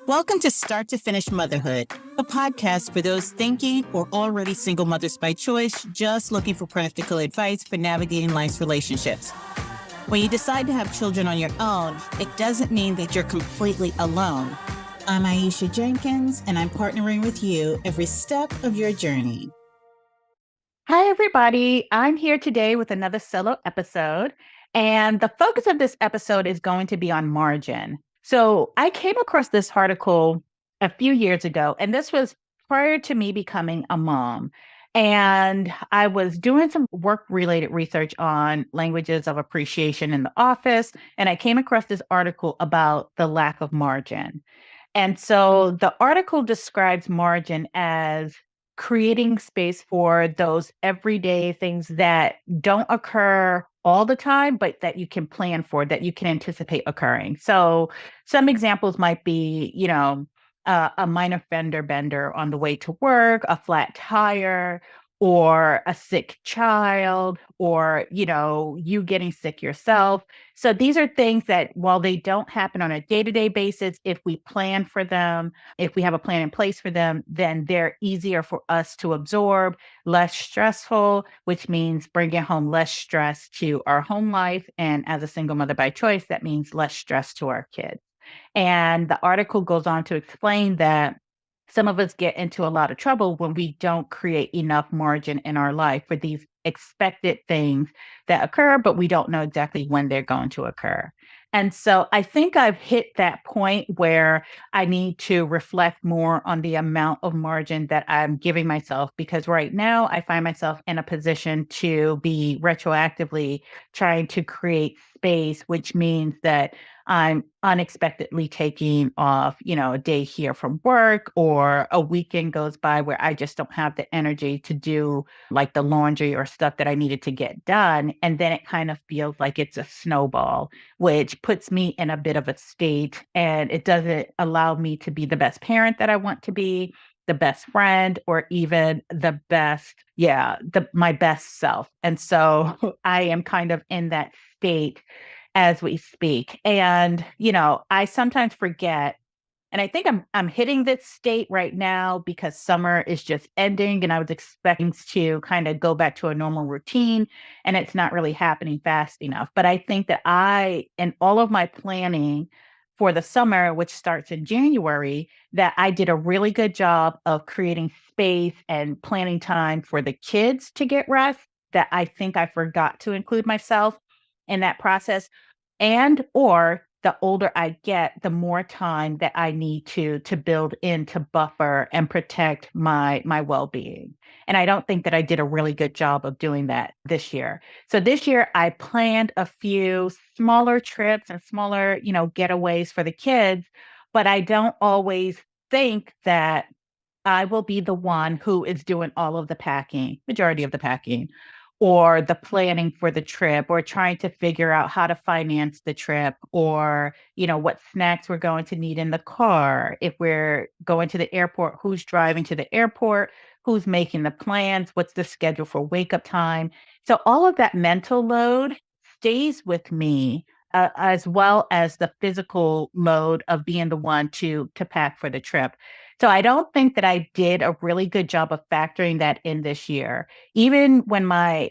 Welcome to Start to Finish Motherhood, a podcast for those thinking or already single mothers by choice, just looking for practical advice for navigating life's relationships. When you decide to have children on your own, it doesn't mean that you're completely alone. I'm Aisha Jenkins, and I'm partnering with you every step of your journey. Hi, everybody. I'm here today with another solo episode, and the focus of this episode is going to be on margin. So, I came across this article a few years ago, and this was prior to me becoming a mom. And I was doing some work related research on languages of appreciation in the office, and I came across this article about the lack of margin. And so the article describes margin as creating space for those everyday things that don't occur all the time, but that you can plan for, that you can anticipate occurring. So some examples might be, a minor fender bender on the way to work, a flat tire, or a sick child, or, you getting sick yourself. So these are things that while they don't happen on a day-to-day basis, if we plan for them, if we have a plan in place for them, then they're easier for us to absorb, less stressful, which means bringing home less stress to our home life. And as a single mother by choice, that means less stress to our kids. And the article goes on to explain that some of us get into a lot of trouble when we don't create enough margin in our life for these expected things that occur, but we don't know exactly when they're going to occur. And so I think I've hit that point where I need to reflect more on the amount of margin that I'm giving myself, because right now I find myself in a position to be retroactively trying to create space, which means that I'm unexpectedly taking off, a day here from work, or a weekend goes by where I just don't have the energy to do like the laundry or stuff that I needed to get done. And then it kind of feels like it's a snowball, which puts me in a bit of a state, and it doesn't allow me to be the best parent that I want to be, the best friend, or even the best, my best self. And so I am kind of in that state as we speak. And, I sometimes forget, and I think I'm hitting this state right now because summer is just ending and I was expecting to kind of go back to a normal routine, and it's not really happening fast enough. But I think that in all of my planning for the summer, which starts in January, that I did a really good job of creating space and planning time for the kids to get rest, that I think I forgot to include myself in that process. And or the older I get, the more time that I need to build in to buffer and protect my well-being. And I don't think that I did a really good job of doing that this year. So this year I planned a few smaller trips and smaller, getaways for the kids, but I don't always think that I will be the one who is doing all of the packing, majority of the packing, or the planning for the trip, or trying to figure out how to finance the trip, or, what snacks we're going to need in the car. If we're going to the airport, who's driving to the airport, who's making the plans, what's the schedule for wake up time. So all of that mental load stays with me. As well as the physical load of being the one to pack for the trip. So I don't think that I did a really good job of factoring that in this year. Even when my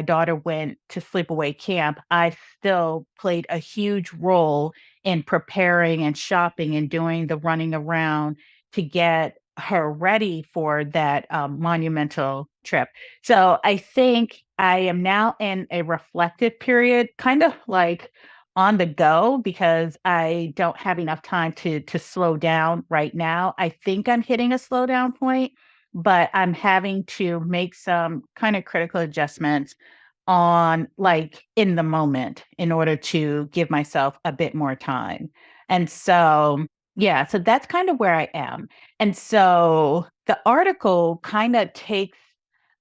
daughter went to sleepaway camp, I still played a huge role in preparing and shopping and doing the running around to get her ready for that monumental trip. So I think I am now in a reflective period, kind of like on the go, because I don't have enough time to slow down right now. I think I'm hitting a slowdown point, but I'm having to make some kind of critical adjustments on like in the moment in order to give myself a bit more time. And so, yeah, so that's kind of where I am. And so the article kind of takes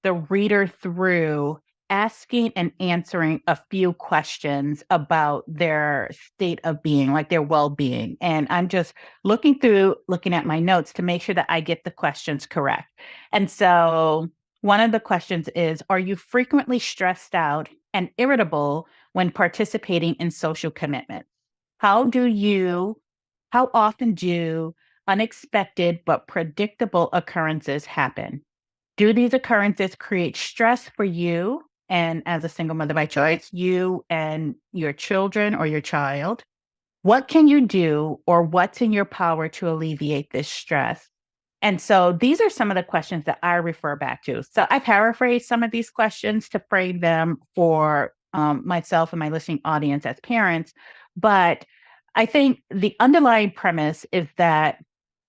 the reader through asking and answering a few questions about their state of being, like their well-being. And I'm just looking at my notes to make sure that I get the questions correct. And so one of the questions is, are you frequently stressed out and irritable when participating in social commitments? How do you how often do unexpected but predictable occurrences happen? Do these occurrences create stress for you and as a single mother by choice, you and your children or your child? What can you do or what's in your power to alleviate this stress? And so these are some of the questions that I refer back to. So I paraphrase some of these questions to frame them for myself and my listening audience as parents. But I think the underlying premise is that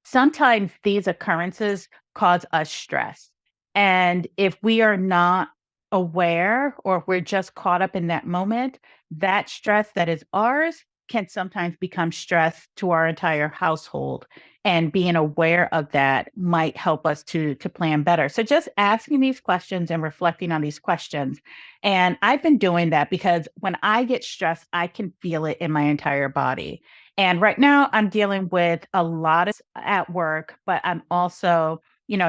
sometimes these occurrences cause us stress. And if we are not aware or if we're just caught up in that moment, that stress that is ours can sometimes become stress to our entire household. And being aware of that might help us to plan better. So just asking these questions and reflecting on these questions. And I've been doing that because when I get stressed, I can feel it in my entire body. And right now I'm dealing with a lot of at work, but I'm also,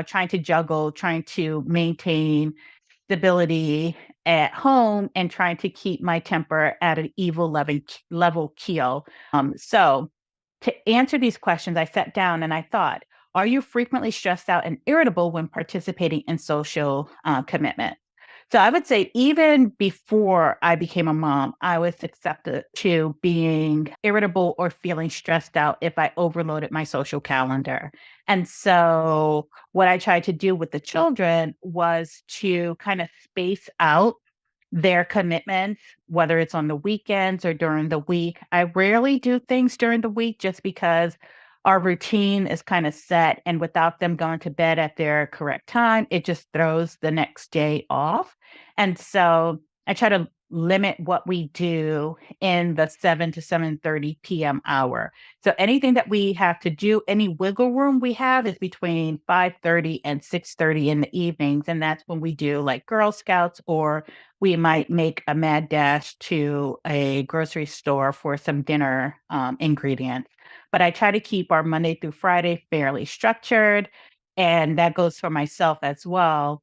trying to juggle, trying to maintain stability at home and trying to keep my temper at an evil level keel. So to answer these questions, I sat down and I thought, are you frequently stressed out and irritable when participating in social commitment? So I would say even before I became a mom, I was accepted to being irritable or feeling stressed out if I overloaded my social calendar. And so what I tried to do with the children was to kind of space out their commitments, whether it's on the weekends or during the week. I rarely do things during the week just because our routine is kind of set. And without them going to bed at their correct time, it just throws the next day off. And so I try to limit what we do in the 7 to 7:30 p.m. hour. So anything that we have to do, any wiggle room we have is between 5:30 and 6:30 in the evenings. And that's when we do like Girl Scouts, or we might make a mad dash to a grocery store for some dinner ingredients. But I try to keep our Monday through Friday fairly structured. And that goes for myself as well.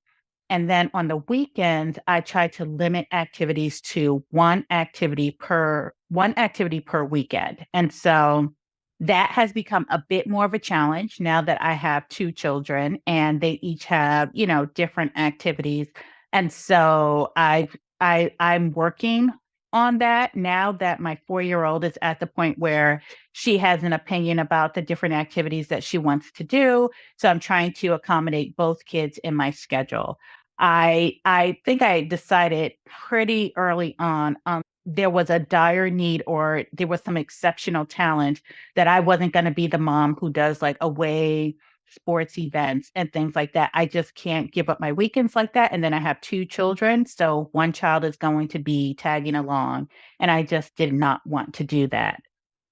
And then on the weekends, I try to limit activities to one activity per weekend. And so that has become a bit more of a challenge now that I have two children and they each have, different activities. And so I'm working on that now that my 4-year-old is at the point where she has an opinion about the different activities that she wants to do. So I'm trying to accommodate both kids in my schedule. I think I decided pretty early on, there was a dire need or there was some exceptional talent that I wasn't gonna be the mom who does, like, away sports events and things like that. I just can't give up my weekends like that, and then I have 2 children, so 1 child is going to be tagging along, and I just did not want to do that.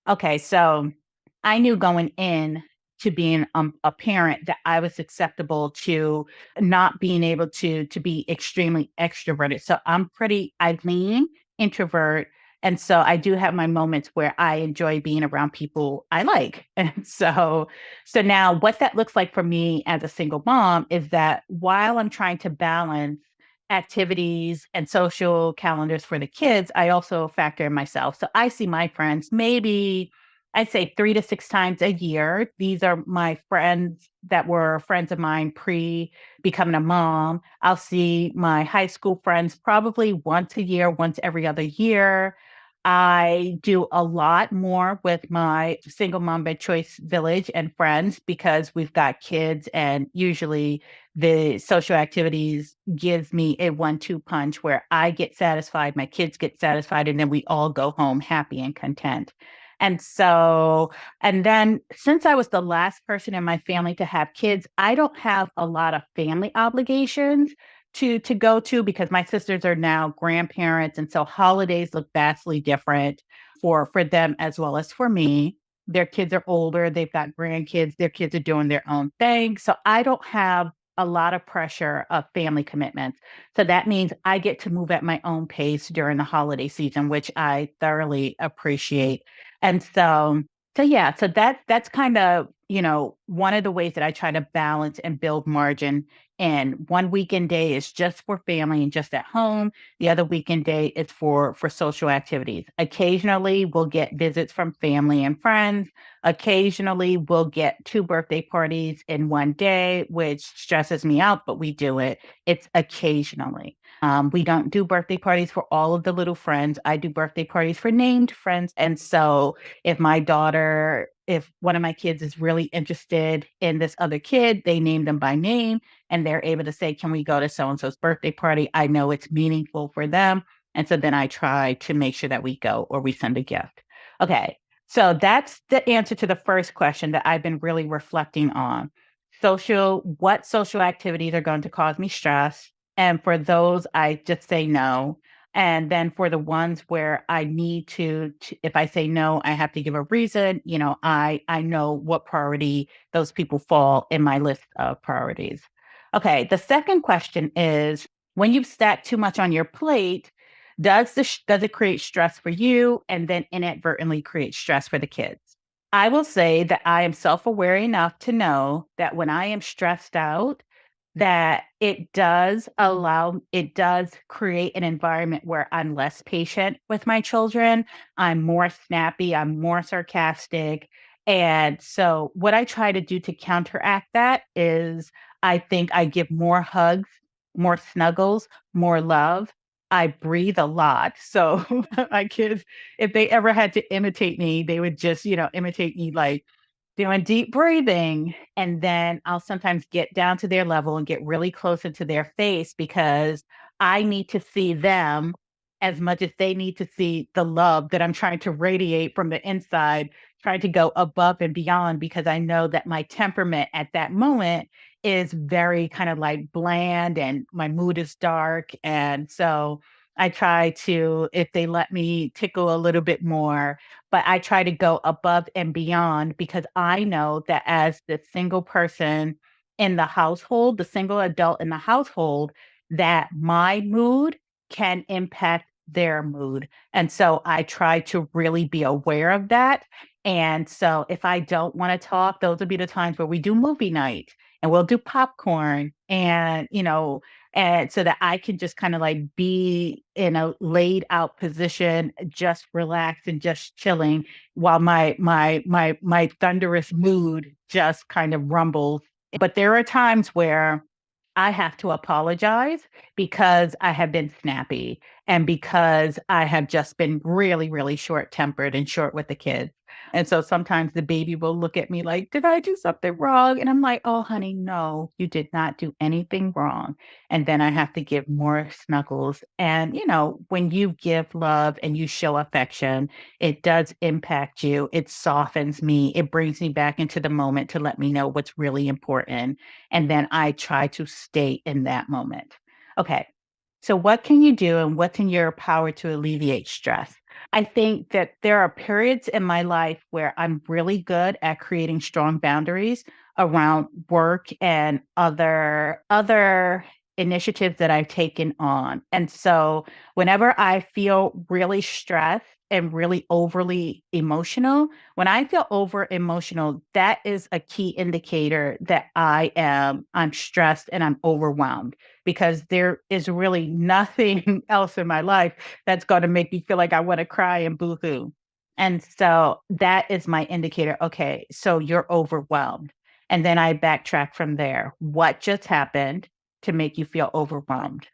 Okay, so I knew going in to being a parent that I was acceptable to not being able to be extremely extroverted. So I lean introvert. And so I do have my moments where I enjoy being around people I like. And so now what that looks like for me as a single mom is that while I'm trying to balance activities and social calendars for the kids, I also factor in myself. So I see my friends maybe I'd say 3 to 6 times a year. These are my friends that were friends of mine pre becoming a mom. I'll see my high school friends probably once a year, once every other year. I do a lot more with my single mom by choice village and friends because we've got kids and usually the social activities gives me a 1-2 punch where I get satisfied, my kids get satisfied, and then we all go home happy and content. And so, and then since I was the last person in my family to have kids, I don't have a lot of family obligations to go to because my sisters are now grandparents, and so holidays look vastly different for them as well as for me. Their kids are older, they've got grandkids, their kids are doing their own thing. So I don't have a lot of pressure of family commitments. So that means I get to move at my own pace during the holiday season, which I thoroughly appreciate. And so yeah, so that's kind of, one of the ways that I try to balance and build margin And one weekend day is just for family and just at home. The other weekend day is for social activities. Occasionally, we'll get visits from family and friends. Occasionally, we'll get two birthday parties in one day, which stresses me out, but we do it. It's occasionally. We don't do birthday parties for all of the little friends. I do birthday parties for named friends. And so if one of my kids is really interested in this other kid, they name them by name and they're able to say, can we go to so and so's birthday party? I know it's meaningful for them. And so then I try to make sure that we go or we send a gift. Okay. So that's the answer to the first question that I've been really reflecting on. What social activities are going to cause me stress? And for those, I just say no. And then for the ones where I need if I say no, I have to give a reason. I know what priority those people fall in my list of priorities. Okay, the second question is, when you've stacked too much on your plate, does it create stress for you and then inadvertently create stress for the kids? I will say that I am self-aware enough to know that when I am stressed out, that it does create an environment where I'm less patient with my children. I'm more snappy, I'm more sarcastic. And so what I try to do to counteract that is I think I give more hugs, more snuggles, more love. I breathe a lot. So my kids, if they ever had to imitate me, they would just, imitate me like doing deep breathing. And then I'll sometimes get down to their level and get really close into their face because I need to see them as much as they need to see the love that I'm trying to radiate from the inside, trying to go above and beyond because I know that my temperament at that moment is very kind of like bland and my mood is dark. And so I try to, if they let me tickle a little bit more, but I try to go above and beyond because I know that as the single person in the household, the single adult in the household, that my mood can impact their mood. And so I try to really be aware of that. And so if I don't want to talk, those would be the times where we do movie night and we'll do popcorn and so that I can just kind of like be in a laid out position, just relaxed and just chilling while my thunderous mood just kind of rumbles. But there are times where I have to apologize because I have been snappy and because I have just been really, really short tempered and short with the kids. And so sometimes the baby will look at me like, did I do something wrong? And I'm like, oh, honey, no, you did not do anything wrong. And then I have to give more snuggles. And, when you give love and you show affection, it does impact you. It softens me. It brings me back into the moment to let me know what's really important. And then I try to stay in that moment. Okay. So, what can you do and what's in your power to alleviate stress? I think that there are periods in my life where I'm really good at creating strong boundaries around work and other initiatives that I've taken on. And so whenever I feel really stressed and really overly emotional, when I feel over emotional, that is a key indicator that I'm stressed and I'm overwhelmed because there is really nothing else in my life that's going to make me feel like I want to cry and boohoo. And so that is my indicator. Okay, so you're overwhelmed. And then I backtrack from there. What just happened to make you feel overwhelmed?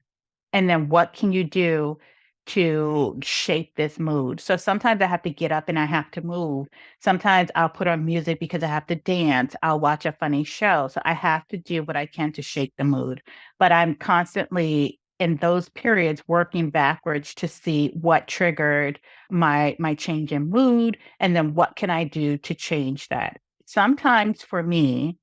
And then what can you do to shape this mood? So sometimes I have to get up and I have to move. Sometimes I'll put on music because I have to dance. I'll watch a funny show. So I have to do what I can to shape the mood. But I'm constantly in those periods working backwards to see what triggered my change in mood and then what can I do to change that. Sometimes for me,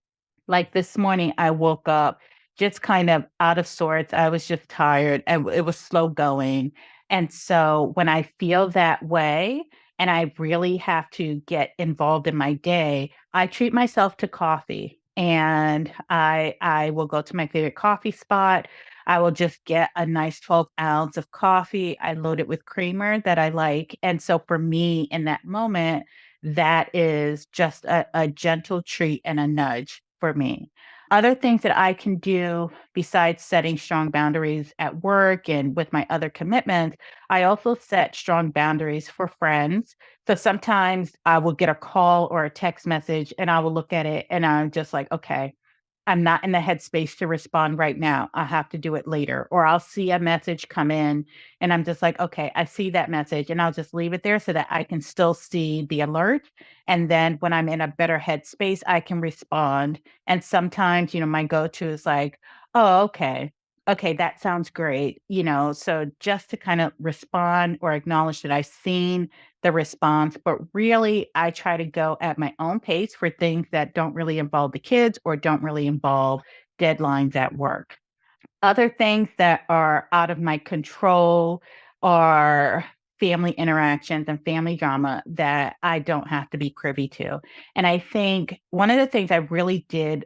like this morning, I woke up just kind of out of sorts. I was just tired and it was slow going. And so when I feel that way and I really have to get involved in my day, I treat myself to coffee and I will go to my favorite coffee spot. I will just get a nice 12 ounce of coffee. I load it with creamer that I like. And so for me in that moment, that is just a gentle treat and a nudge for me. Other things that I can do besides setting strong boundaries at work and with my other commitments, I also set strong boundaries for friends. So sometimes I will get a call or a text message and I will look at it and I'm just like, okay, I'm not in the headspace to respond right now. I have to do it later. Or I'll see a message come in and I'm just like, okay, I see that message and I'll just leave it there so that I can still see the alert. And then when I'm in a better headspace, I can respond. And sometimes, my go to is like, oh, okay. Okay, that sounds great. So just to kind of respond or acknowledge that I've seen the response, but really I try to go at my own pace for things that don't really involve the kids or don't really involve deadlines at work. Other things that are out of my control are family interactions and family drama that I don't have to be privy to. And I think one of the things I really did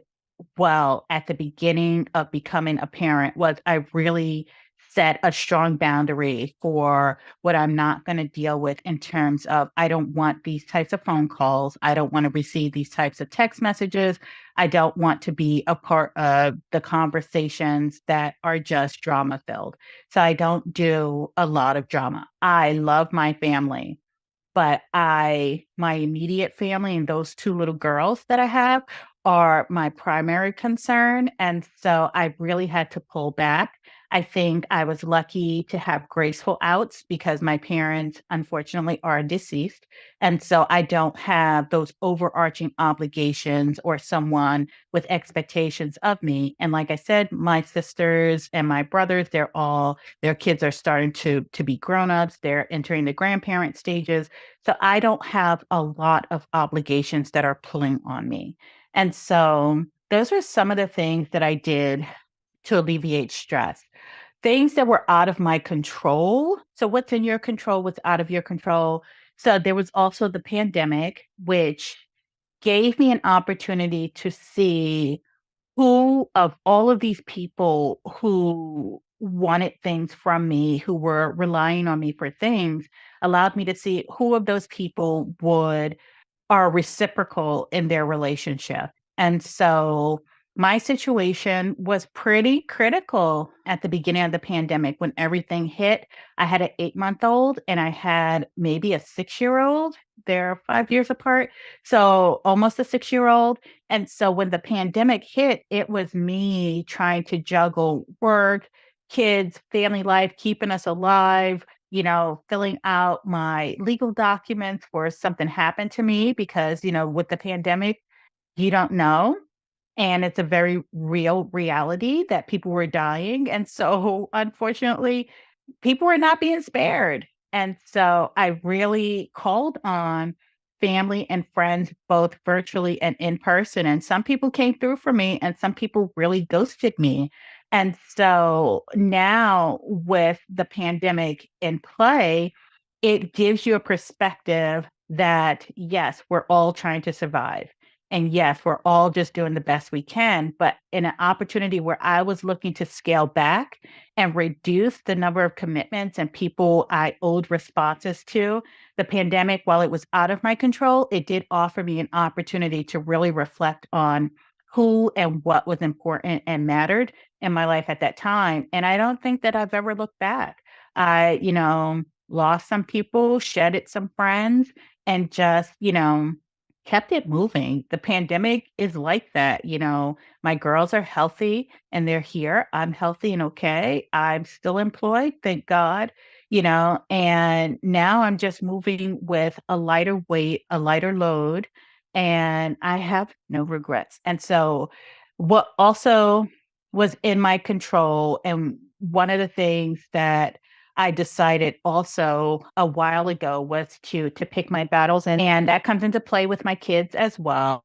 well at the beginning of becoming a parent was I really set a strong boundary for what I'm not going to deal with in terms of I don't want these types of phone calls. I don't want to receive these types of text messages. I don't want to be a part of the conversations that are just drama filled. So I don't do a lot of drama. I love my family, but my immediate family and those 2 little girls that I have are my primary concern, and so I really had to pull back. I think I was lucky to have graceful outs because my parents, unfortunately, are deceased, and so I don't have those overarching obligations or someone with expectations of me, and like I said, my sisters and my brothers, their kids are starting to be grown-ups, they're entering the grandparent stages, so I don't have a lot of obligations that are pulling on me. And so those are some of the things that I did to alleviate stress. Things that were out of my control. So what's in your control, what's out of your control. So there was also the pandemic, which gave me an opportunity to see who of all of these people who wanted things from me, who were relying on me for things, allowed me to see who of those people are reciprocal in their relationship. And so my situation was pretty critical at the beginning of the pandemic when everything hit. I had an 8-month-old and I had maybe a 6-year-old. They're 5 years apart. So almost a 6-year-old. And so when the pandemic hit, it was me trying to juggle work, kids, family life, keeping us alive, filling out my legal documents for something happened to me because, with the pandemic, you don't know. And it's a very real reality that people were dying. And so, unfortunately, people were not being spared. And so I really called on family and friends, both virtually and in person. And some people came through for me, and some people really ghosted me. And so now, with the pandemic in play, it gives you a perspective that, yes, we're all trying to survive. And yes, we're all just doing the best we can. But in an opportunity where I was looking to scale back and reduce the number of commitments and people I owed responses to, the pandemic, while it was out of my control, it did offer me an opportunity to really reflect on who and what was important and mattered in my life at that time. And I don't think that I've ever looked back. I, lost some people, shedded some friends, and just, kept it moving. The pandemic is like that. My girls are healthy and they're here. I'm healthy and okay. I'm still employed, thank God, and now I'm just moving with a lighter weight, a lighter load, and I have no regrets. And so, what also was in my control, and one of the things that I decided also a while ago was to pick my battles, and that comes into play with my kids as well.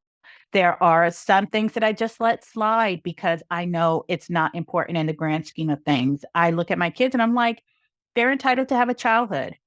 There are some things that I just let slide because I know it's not important in the grand scheme of things. I look at my kids and I'm like, they're entitled to have a childhood.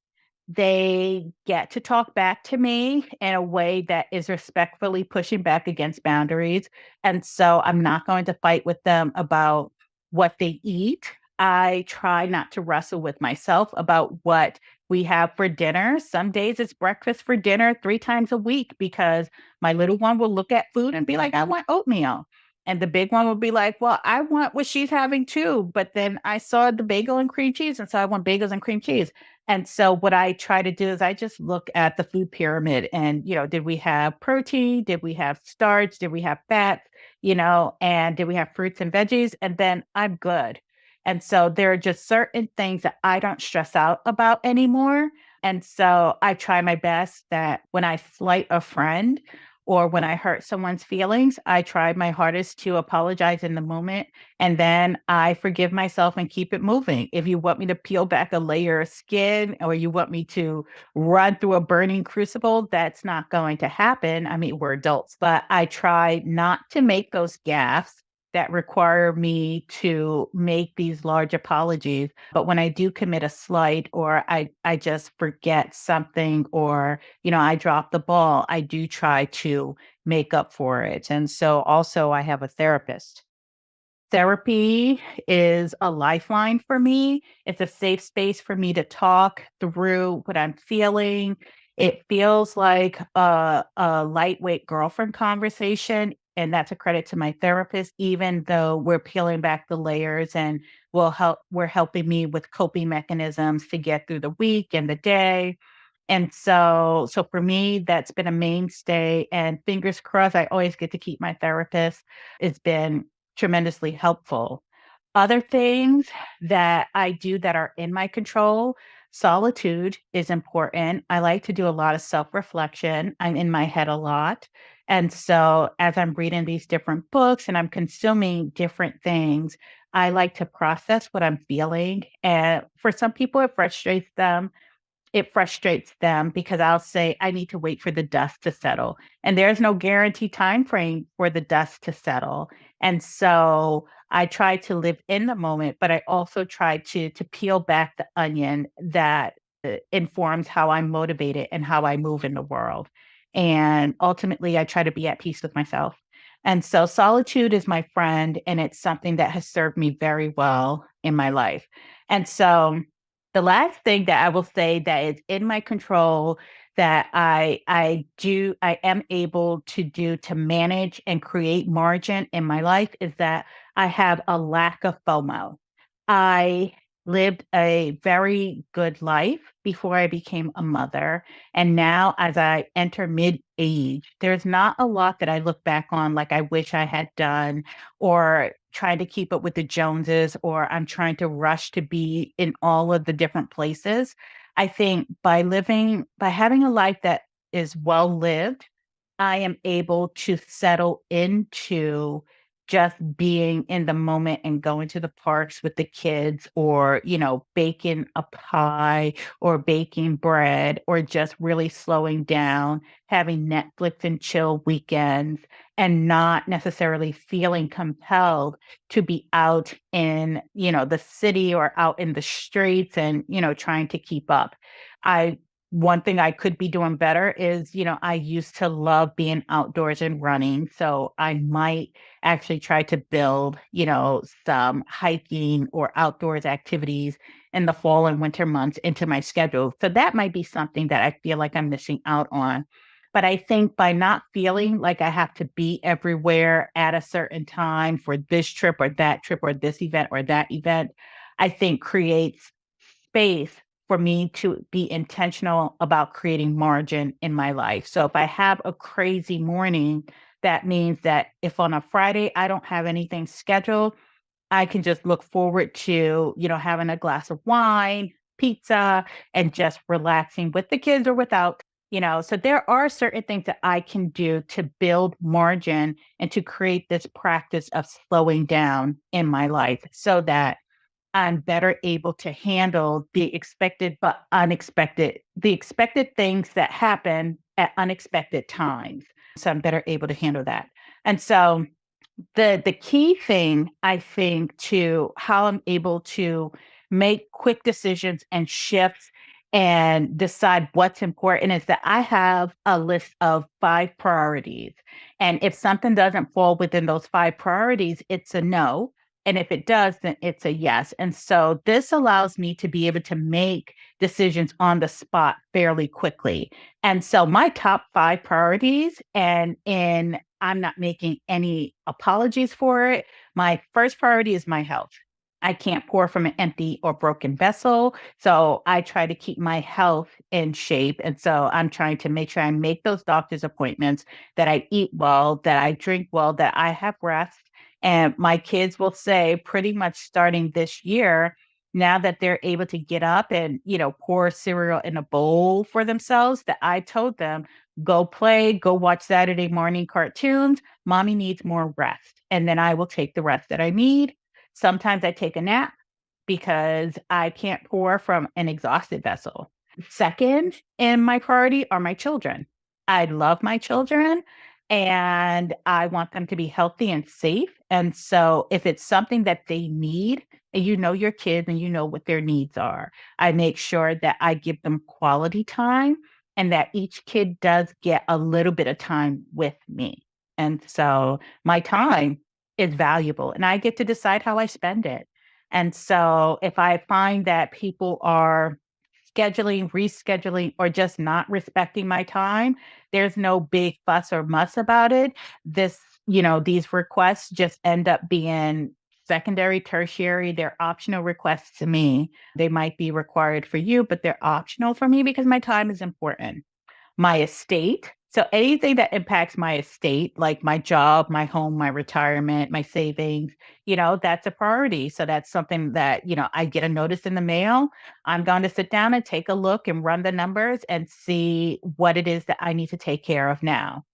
They get to talk back to me in a way that is respectfully pushing back against boundaries. And so I'm not going to fight with them about what they eat. I try not to wrestle with myself about what we have for dinner. Some days it's breakfast for dinner 3 times a week because my little one will look at food and be like, I want oatmeal. And the big one would be like, well, I want what she's having too. But then I saw the bagel and cream cheese. And so I want bagels and cream cheese. And so what I try to do is I just look at the food pyramid and, did we have protein? Did we have starch? Did we have fat? And did we have fruits and veggies? And then I'm good. And so there are just certain things that I don't stress out about anymore. And so I try my best that when I slight a friend or when I hurt someone's feelings, I try my hardest to apologize in the moment. And then I forgive myself and keep it moving. If you want me to peel back a layer of skin or you want me to run through a burning crucible, that's not going to happen. I mean, we're adults, but I try not to make those gaffes that require me to make these large apologies. But when I do commit a slight or I just forget something or, I drop the ball, I do try to make up for it. And so also I have a therapist. Therapy is a lifeline for me. It's a safe space for me to talk through what I'm feeling. It feels like a lightweight girlfriend conversation. And that's a credit to my therapist, even though we're peeling back the layers and we're helping me with coping mechanisms to get through the week and the day. And so for me, that's been a mainstay and fingers crossed, I always get to keep my therapist. It's been tremendously helpful. Other things that I do that are in my control, solitude is important. I like to do a lot of self-reflection. I'm in my head a lot. And so as I'm reading these different books and I'm consuming different things, I like to process what I'm feeling. And for some people, it frustrates them because I'll say, I need to wait for the dust to settle. And there's no guaranteed time frame for the dust to settle. And so I try to live in the moment, but I also try to peel back the onion that informs how I'm motivated and how I move in the world. And ultimately, I try to be at peace with myself. And so solitude is my friend, and it's something that has served me very well in my life. And so the last thing that I will say that is in my control that I am able to do to manage and create margin in my life is that I have a lack of FOMO. I lived a very good life before I became a mother. And now as I enter mid-age, there's not a lot that I look back on like I wish I had done or trying to keep up with the Joneses, or I'm trying to rush to be in all of the different places. I think by having a life that is well lived, I am able to settle into just being in the moment and going to the parks with the kids or, baking a pie or baking bread or just really slowing down, having Netflix and chill weekends and not necessarily feeling compelled to be out in, the city or out in the streets and, trying to keep up. I One thing I could be doing better is, I used to love being outdoors and running. So I might actually try to build, some hiking or outdoors activities in the fall and winter months into my schedule. So that might be something that I feel like I'm missing out on. But I think by not feeling like I have to be everywhere at a certain time for this trip or that trip or this event or that event, I think creates space for me to be intentional about creating margin in my life. So if I have a crazy morning, that means that if on a Friday I don't have anything scheduled, I can just look forward to, having a glass of wine, pizza, and just relaxing with the kids or without. So there are certain things that I can do to build margin and to create this practice of slowing down in my life so that I'm better able to handle the expected things that happen at unexpected times. So I'm better able to handle that. And so the key thing I think to how I'm able to make quick decisions and shifts and decide what's important is that I have a list of 5 priorities. And if something doesn't fall within those 5 priorities, it's a no. And if it does, then it's a yes. And so this allows me to be able to make decisions on the spot fairly quickly. And so my top 5 priorities and in I'm not making any apologies for it. My first priority is my health. I can't pour from an empty or broken vessel. So I try to keep my health in shape. And so I'm trying to make sure I make those doctor's appointments, that I eat well, that I drink well, that I have rest. And my kids will say pretty much starting this year, now that they're able to get up and, pour cereal in a bowl for themselves, that I told them, go play, go watch Saturday morning cartoons. Mommy needs more rest. And then I will take the rest that I need. Sometimes I take a nap because I can't pour from an exhausted vessel. Second in my priority are my children. I love my children and I want them to be healthy and safe. And so if it's something that they need, and you know your kids and you know what their needs are, I make sure that I give them quality time and that each kid does get a little bit of time with me. And so my time is valuable and I get to decide how I spend it. And so if I find that people are scheduling, rescheduling, or just not respecting my time, there's no big fuss or muss about it. These requests just end up being secondary, tertiary. They're optional requests to me. They might be required for you, but they're optional for me because my time is important. My estate. So anything that impacts my estate, like my job, my home, my retirement, my savings, that's a priority. So that's something that, I get a notice in the mail. I'm going to sit down and take a look and run the numbers and see what it is that I need to take care of now.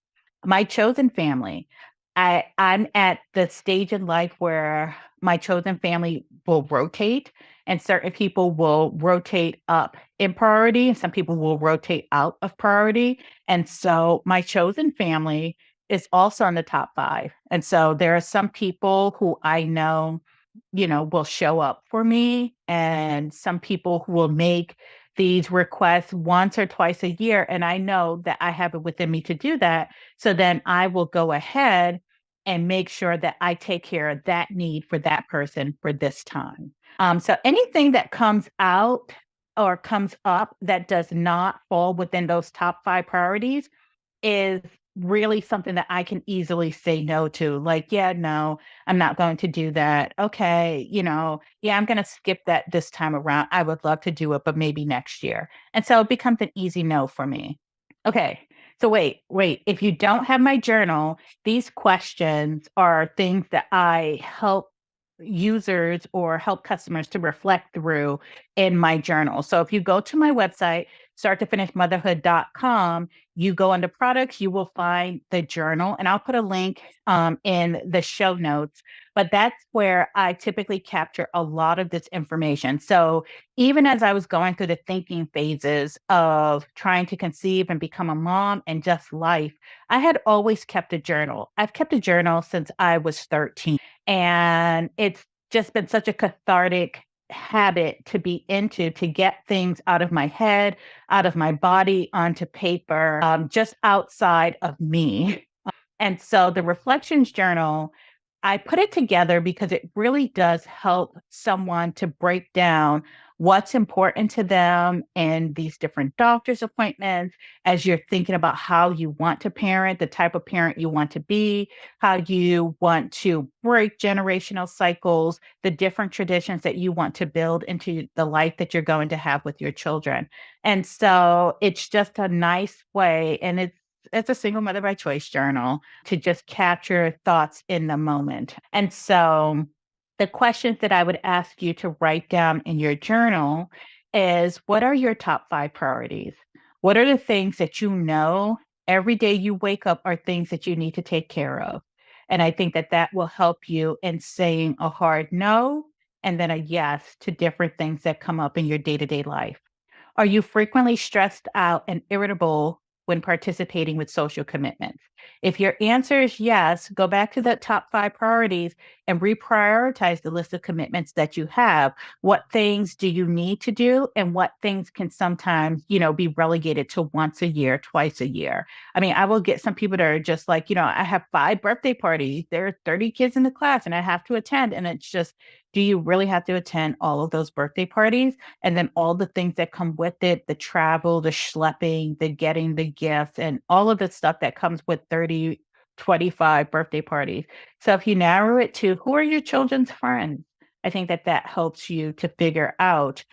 My chosen family. I'm at the stage in life where my chosen family will rotate and certain people will rotate up in priority and some people will rotate out of priority. And so my chosen family is also in the top 5. And so there are some people who I know, will show up for me and some people who will make these requests once or twice a year. And I know that I have it within me to do that. So then I will go ahead and make sure that I take care of that need for that person for this time. So anything that comes out or comes up that does not fall within those top 5 priorities is really something that I can easily say no to. Like, yeah, no, I'm not going to do that. Okay, yeah, I'm going to skip that this time around. I would love to do it, but maybe next year. And so it becomes an easy no for me. Okay. So wait. If you don't have my journal, these questions are things that I help users or help customers to reflect through in my journal. So if you go to my website, starttofinishmotherhood.com, you go under products, you will find the journal, and I'll put a link in the show notes. But that's where I typically capture a lot of this information. So even as I was going through the thinking phases of trying to conceive and become a mom and just life, I had always kept a journal. I've kept a journal since I was 13. And it's just been such a cathartic habit to be into, to get things out of my head, out of my body, onto paper, just outside of me. And so the reflections journal, I put it together because it really does help someone to break down what's important to them in these different doctor's appointments as you're thinking about how you want to parent, the type of parent you want to be, how you want to break generational cycles, the different traditions that you want to build into the life that you're going to have with your children. And so it's just a nice way, and it's a single mother by choice journal to just capture thoughts in the moment. And so the questions that I would ask you to write down in your journal is, what are your top 5 priorities? What are the things that you know every day you wake up are things that you need to take care of? And I think that that will help you in saying a hard no and then a yes to different things that come up in your day-to-day life. Are you frequently stressed out and irritable when participating with social commitments? If your answer is yes, go back to the top 5 priorities and reprioritize the list of commitments that you have. What things do you need to do and what things can sometimes, be relegated to once a year, twice a year? I mean, I will get some people that are just like, I have 5 birthday parties. There are 30 kids in the class and I have to attend. And it's just, do you really have to attend all of those birthday parties? And then all the things that come with it, the travel, the schlepping, the getting the gifts, and all of the stuff that comes with 30 25 birthday parties. So if you narrow it to who are your children's friends, I think that that helps you to figure out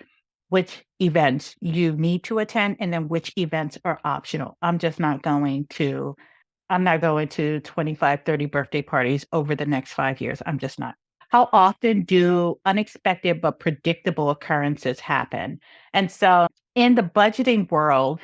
which events you need to attend and then which events are optional. I'm not going to 25, 30 birthday parties over the next 5 years. I'm just not. How often do unexpected but predictable occurrences happen? And so in the budgeting world,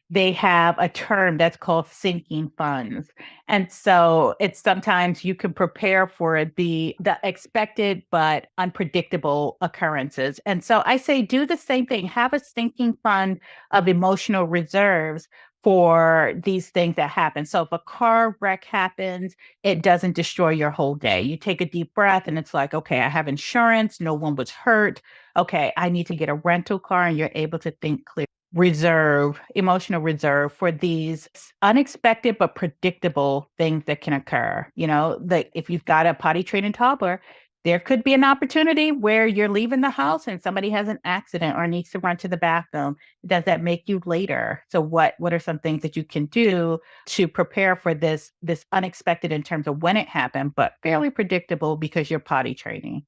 they have a term that's called sinking funds. And so it's sometimes you can prepare for the expected but unpredictable occurrences. And so I say do the same thing. Have a sinking fund of emotional reserves for these things that happen. So if a car wreck happens, it doesn't destroy your whole day. You take a deep breath and it's like, okay, I have insurance, no one was hurt. Okay, I need to get a rental car, and you're able to think clear. Reserve, emotional reserve for these unexpected but predictable things that can occur. Like if you've got a potty trained toddler, there could be an opportunity where you're leaving the house and somebody has an accident or needs to run to the bathroom. Does that make you later? So what are some things that you can do to prepare for this unexpected in terms of when it happened, but fairly predictable because you're potty training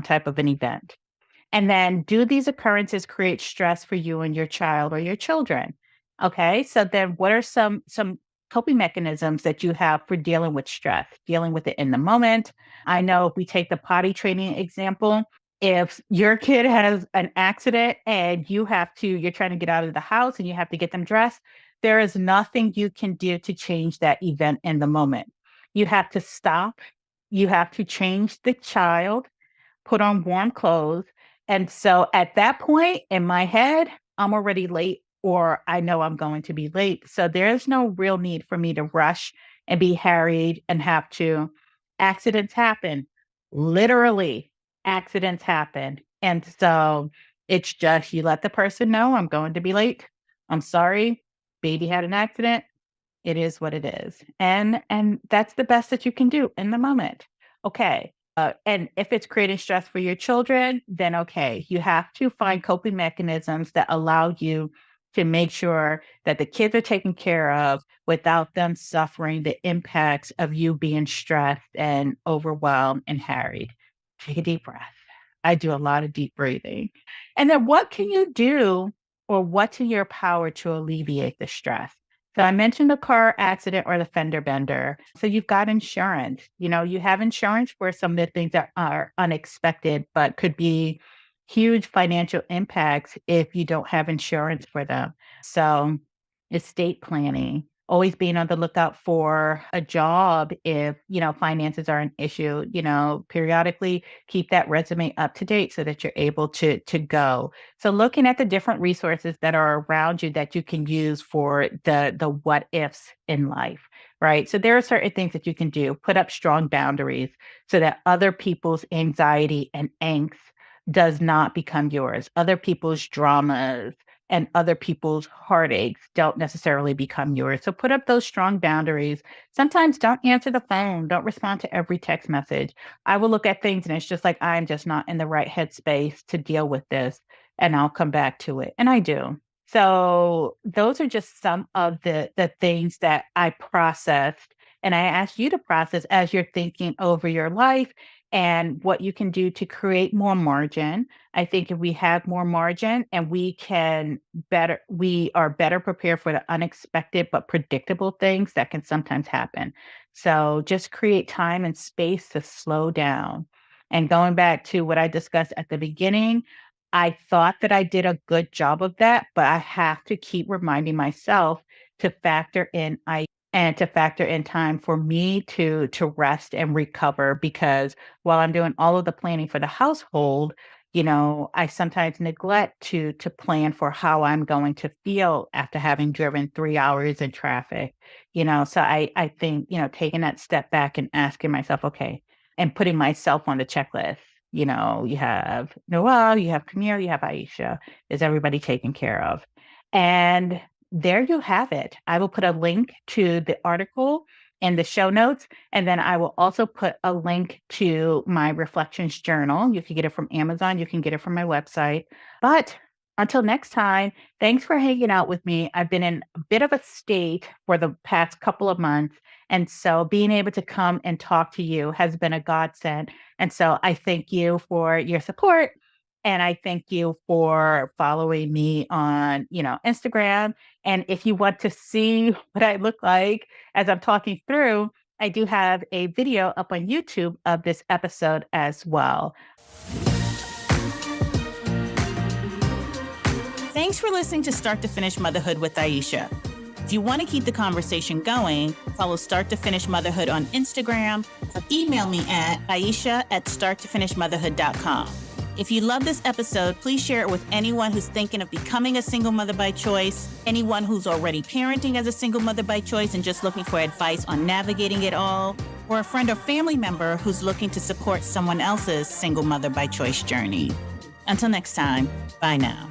type of an event? And then do these occurrences create stress for you and your child or your children? Okay. So then what are some coping mechanisms that you have for dealing with stress, dealing with it in the moment? I know if we take the potty training example, if your kid has an accident and you're trying to get out of the house and you have to get them dressed, there is nothing you can do to change that event in the moment. You have to stop. You have to change the child, put on warm clothes. And so at that point in my head, I'm already late, or I know I'm going to be late. So there's no real need for me to rush and be harried and have to. Accidents happen. Literally, accidents happen. And so it's just you let the person know I'm going to be late. I'm sorry. Baby had an accident. It is what it is. And that's the best that you can do in the moment. Okay. And if it's creating stress for your children, then okay, you have to find coping mechanisms that allow you to make sure that the kids are taken care of without them suffering the impacts of you being stressed and overwhelmed and harried. Take a deep breath. I do a lot of deep breathing. And then what can you do, or what's in your power to alleviate the stress? So I mentioned the car accident or the fender bender. So you've got insurance. You have insurance for some of the things that are unexpected, but could be huge financial impacts if you don't have insurance for them. So estate planning, always being on the lookout for a job if, finances are an issue, periodically keep that resume up to date so that you're able to go. So looking at the different resources that are around you that you can use for the what ifs in life, right? So there are certain things that you can do. Put up strong boundaries so that other people's anxiety and angst does not become yours. Other people's dramas and other people's heartaches don't necessarily become yours. So put up those strong boundaries. Sometimes don't answer the phone. Don't respond to every text message. I will look at things and it's just like, I'm just not in the right headspace to deal with this, and I'll come back to it. And I do. So those are just some of the things that I processed and I ask you to process as you're thinking over your life and what you can do to create more margin. I think if we have more margin and we are better prepared for the unexpected but predictable things that can sometimes happen. So just create time and space to slow down. And going back to what I discussed at the beginning, I thought that I did a good job of that, but I have to keep reminding myself to factor in to factor in time for me to rest and recover, because while I'm doing all of the planning for the household, I sometimes neglect to plan for how I'm going to feel after having driven 3 hours in traffic. So I think, taking that step back and asking myself, okay, and putting myself on the checklist. You have Noel, you have Camille, you have Aisha. Is everybody taken care of? And there you have it. I will put a link to the article in the show notes, and then I will also put a link to my reflections journal. You can get it from Amazon. You can get it from my website. But Until next time, thanks for hanging out with me. I've been in a bit of a state for the past couple of months. And so being able to come and talk to you has been a godsend. And so I thank you for your support. And I thank you for following me on, Instagram. And if you want to see what I look like as I'm talking through, I do have a video up on YouTube of this episode as well. Thanks for listening to Start to Finish Motherhood with Aisha. If you want to keep the conversation going, follow Start to Finish Motherhood on Instagram or email me at aisha@starttofinishmotherhood.com. If you love this episode, please share it with anyone who's thinking of becoming a single mother by choice, anyone who's already parenting as a single mother by choice and just looking for advice on navigating it all, or a friend or family member who's looking to support someone else's single mother by choice journey. Until next time, bye now.